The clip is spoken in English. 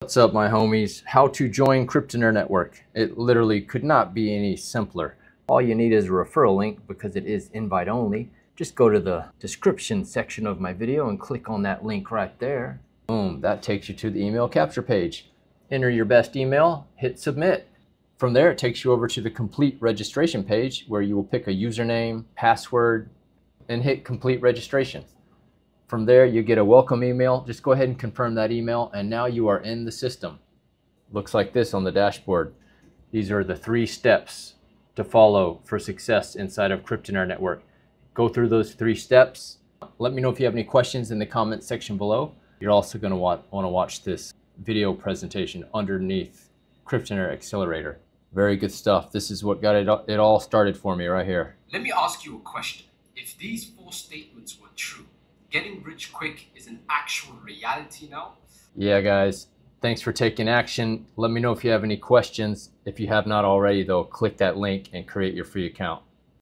What's up, my homies? How to join Cryptonaire network. It literally could not be any simpler. All you need is a referral link because it is invite only. Just go to the description section of my video and click on that link right there. Boom, that takes you to the email capture page. Enter your best email, hit submit. From there, it takes you over to the complete registration page where you will pick a username, password, and hit complete registration. From there, you get a welcome email. Just go ahead and confirm that email, and now you are in the system. Looks like this on the dashboard. These are the 3 steps to follow for success inside of Cryptonaire network. Go through those 3 steps. Let me know if you have any questions in the comment section below. You're also going to want to watch this video presentation underneath Cryptonaire Accelerator. Very good stuff. This is what got it all started for me right here. Let me ask you a question. If these 4 statements were true, getting rich quick is an actual reality now? Yeah, guys. Thanks for taking action. Let me know if you have any questions. If you have not already, though, click that link and create your free account.